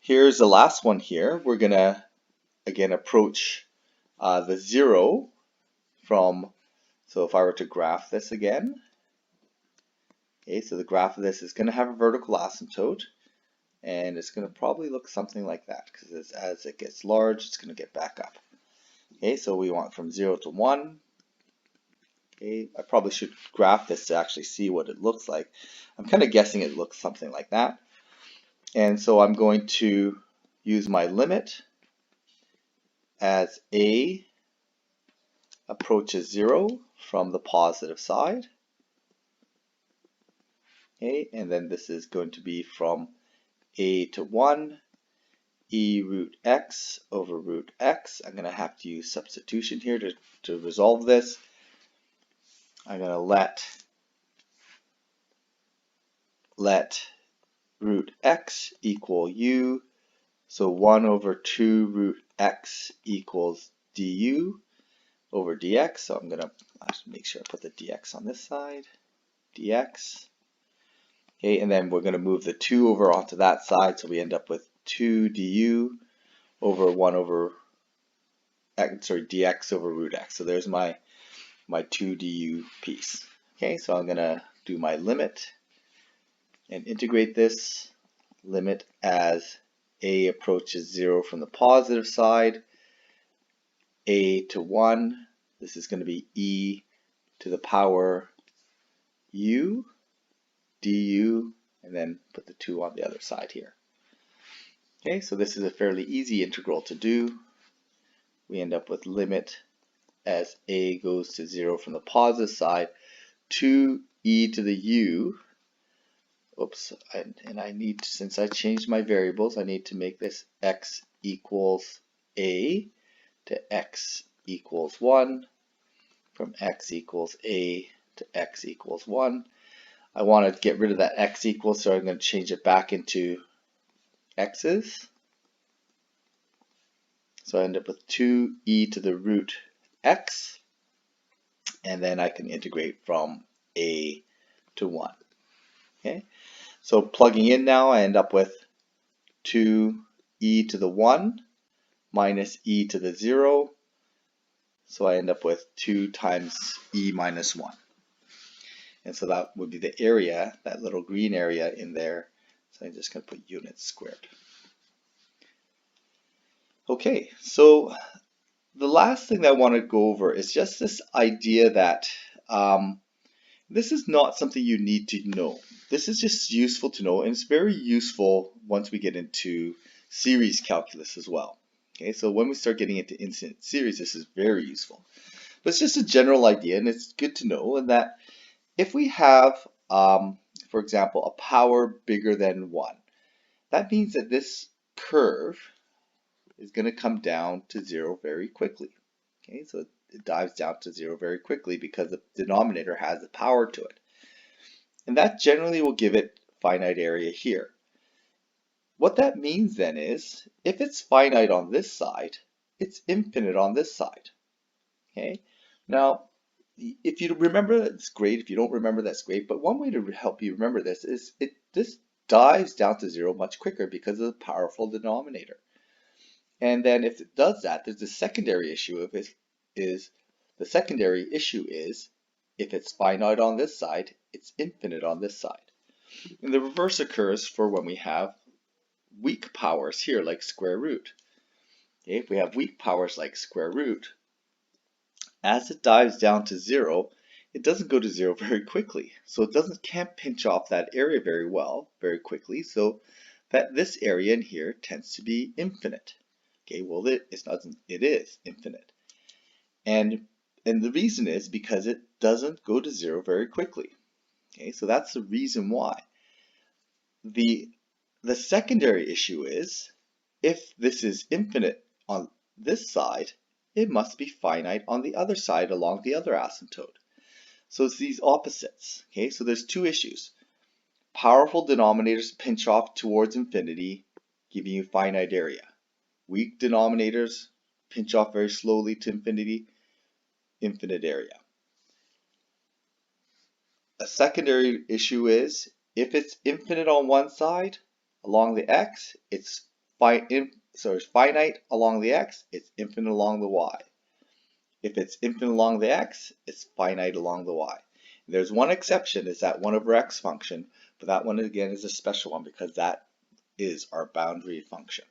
Here's the last one here. We're gonna again approach the 0 from, so if I were to graph this again, okay, so the graph of this is going to have a vertical asymptote, and it's going to probably look something like that, because as it gets large, it's going to get back up. Okay, so we want from 0 to 1. Okay, I probably should graph this to actually see what it looks like. I'm kind of guessing it looks something like that. And so I'm going to use my limit as a approaches 0 from the positive side. Okay, and then this is going to be from a to 1, e root x over root x. I'm going to have to use substitution here to resolve this. I'm going to let root x equal u. So 1 over 2 root x equals du over dx. So I'm going to make sure I put the dx on this side. Dx. Okay, and then we're going to move the 2 over onto that side, so we end up with 2 du over 1 over x, sorry, dx over root x. So there's my 2 du piece. Okay, so I'm going to do my limit and integrate this. Limit as a approaches 0 from the positive side, a to 1. This is going to be e to the power u du, and then put the 2 on the other side here. Okay, so this is a fairly easy integral to do. We end up with limit as a goes to 0 from the positive side, 2e to the u. Oops, and I need to, since I changed my variables, I need to make this x equals a to x equals 1, from x equals a to x equals 1. I want to get rid of that x equals, so I'm going to change it back into x's. So I end up with 2e to the root x, and then I can integrate from a to 1. Okay, so plugging in now, I end up with 2e to the 1 minus e to the 0. So I end up with 2 times e minus 1. And so that would be the area, that little green area in there. So I'm just going to put units squared. Okay, so the last thing that I want to go over is just this idea that this is not something you need to know. This is just useful to know, and it's very useful once we get into series calculus as well. Okay, so when we start getting into infinite series, this is very useful. But it's just a general idea, and it's good to know, and that if we have, for example, a power bigger than 1, that means that this curve is going to come down to 0 very quickly. Okay, so it dives down to 0 very quickly because the denominator has the power to it. And that generally will give it finite area here. What that means then is, if it's finite on this side, it's infinite on this side. Okay, now if you remember, that's great. If you don't remember, that's great. But one way to help you remember this is this dives down to 0 much quicker because of the powerful denominator. And then if it does that, there's a secondary issue of it is the secondary issue is if it's finite on this side, it's infinite on this side. And the reverse occurs for when we have weak powers here, like square root. Okay, if we have weak powers like square root, as it dives down to 0, it doesn't go to 0 very quickly. So it can't pinch off that area very well, very quickly. So that this area in here tends to be infinite. Okay, well it is infinite. And the reason is because it doesn't go to 0 very quickly. Okay, so that's the reason why. The secondary issue is, if this is infinite on this side, it must be finite on the other side along the other asymptote. So it's these opposites. Okay, so there's two issues. Powerful denominators pinch off towards infinity, giving you finite area. Weak denominators pinch off very slowly to infinity, infinite area. A secondary issue is, if it's infinite on one side, along the x, it's finite along the x, it's infinite along the y. If it's infinite along the x, it's finite along the y. There's one exception, is that 1 over x function, but that one again is a special one because that is our boundary function.